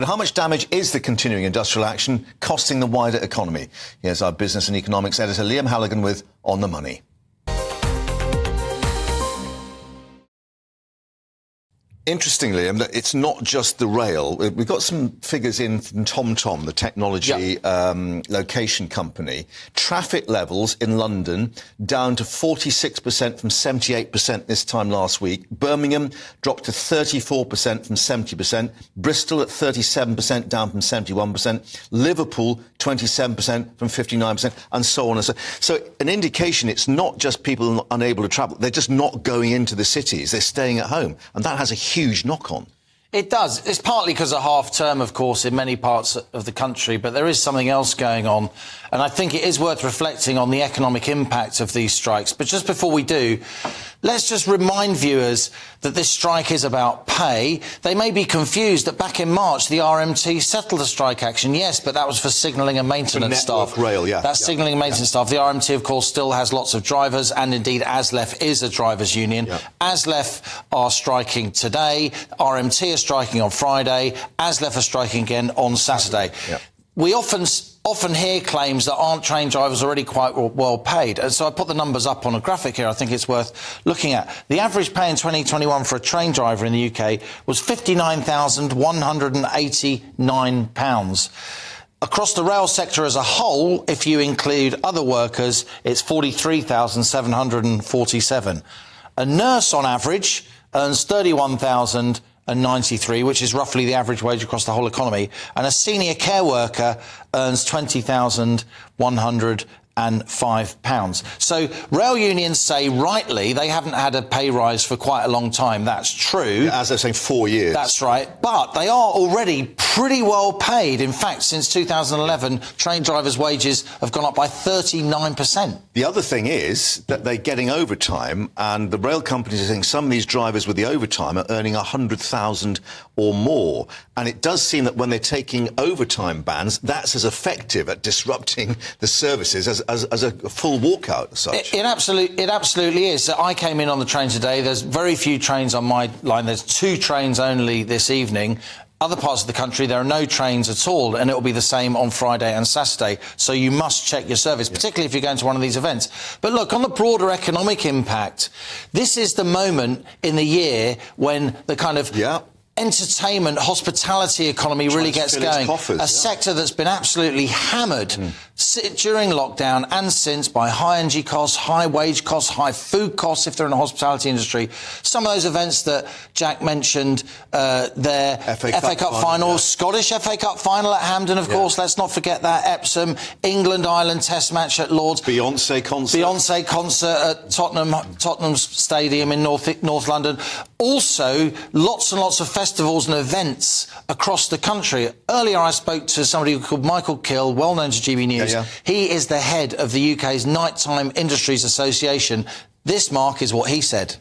How much damage is the continuing industrial action costing the wider economy? Here's our business and economics editor, Liam Halligan, with On the Money. Interestingly, it's not just the rail. We've got some figures in from TomTom, the technology location company. Traffic levels in London down to 46% from 78% this time last week. Birmingham dropped to 34% from 70%. Bristol at 37% down from 71%. Liverpool 27% from 59%, and so on and so on. So an indication it's not just people unable to travel. They're just not going into the cities. They're staying at home. And that has a huge knock-on. It does. It's partly because of half-term, of course, in many parts of the country, but there is something else going on. And I think it is worth reflecting on the economic impact of these strikes. But just before we do, let's just remind viewers that this strike is about pay. They may be confused that back in March, the RMT settled a strike action. Yes, but that was for signalling and maintenance staff. Rail, yeah. That's signalling and maintenance staff. The RMT, of course, still has lots of drivers, and indeed ASLEF is a drivers' union. ASLEF are striking today. RMT are striking on Friday. ASLEF are striking again on Saturday. We often hear claims that aren't train drivers already quite well paid. And so I put the numbers up on a graphic here I think it's worth looking at. The average pay in 2021 for a train driver in the UK was £59,189. Across the rail sector as a whole, if you include other workers, it's £43,747. A nurse on average earns £31,093, which is roughly the average wage across the whole economy, and a senior care worker earns £20,105. So rail unions say, rightly, they haven't had a pay rise for quite a long time. That's true. As they're saying, 4 years. That's right. But they are already pretty well paid. In fact, since 2011, train drivers' wages have gone up by 39%. The other thing is that they're getting overtime, and the rail companies are saying some of these drivers with the overtime are earning £100,000 or more. And it does seem that when they're taking overtime bans, that's as effective at disrupting the services as a full walkout as such. It absolutely is. So I came in on the train today. There's very few trains on my line. There's 2 trains only this evening. Other parts of the country, there are no trains at all, and it will be the same on Friday and Saturday. So you must check your service, particularly if you're going to one of these events. But look, on the broader economic impact, this is the moment in the year when the kind of entertainment, hospitality economy really gets going. A sector that's been absolutely hammered during lockdown and since by high energy costs, high wage costs, high food costs if they're in the hospitality industry. Some of those events that Jack mentioned, their FA Cup final, Scottish FA Cup final at Hampden, of course, let's not forget that, Epsom, England-Ireland test match at Lord's. Beyonce concert at Tottenham's Stadium in North London. Also, lots and lots of festivals and events across the country. Earlier, I spoke to somebody called Michael Kill, well known to GB News. He is the head of the UK's Nighttime Industries Association. This, Mark, is what he said.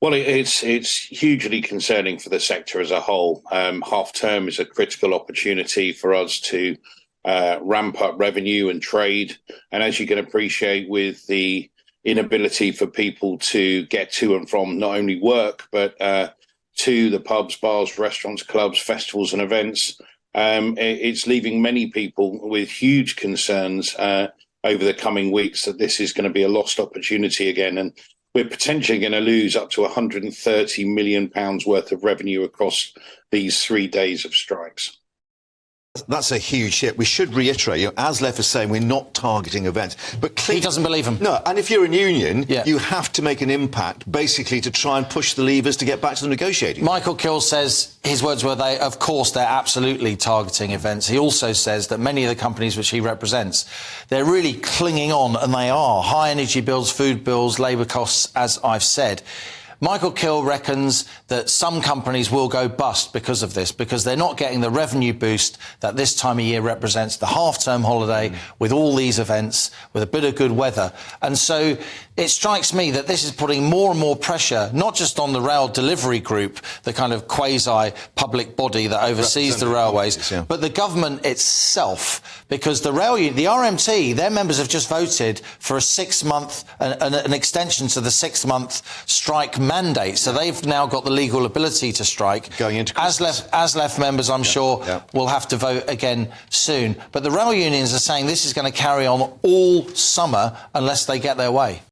Well, it's hugely concerning for the sector as a whole. Half-term is a critical opportunity for us to ramp up revenue and trade. And as you can appreciate, with the inability for people to get to and from not only work, but to the pubs, bars, restaurants, clubs, festivals and events, it's leaving many people with huge concerns over the coming weeks that this is going to be a lost opportunity again. And we're potentially going to lose up to £130 million worth of revenue across these 3 days of strikes. That's a huge hit. We should reiterate, ASLEF is saying we're not targeting events. But he doesn't believe them. No, and if you're a union, you have to make an impact, basically, to try and push the levers to get back to the negotiating. Michael Kill says, his words were, of course, they're absolutely targeting events. He also says that many of the companies which he represents, they're really clinging on, and they are. High energy bills, food bills, labour costs, as I've said. Michael Kill reckons that some companies will go bust because of this, because they're not getting the revenue boost that this time of year represents, the half-term holiday with all these events, with a bit of good weather. And so it strikes me that this is putting more and more pressure, not just on the rail delivery group, the kind of quasi-public body that oversees the railways, but the government itself, because the RMT, their members have just voted for a 6-month, an extension to the 6-month strike mandate, so they've now got the legal ability to strike. Going into as left members, I'm sure, will have to vote again soon. But the rail unions are saying this is going to carry on all summer unless they get their way.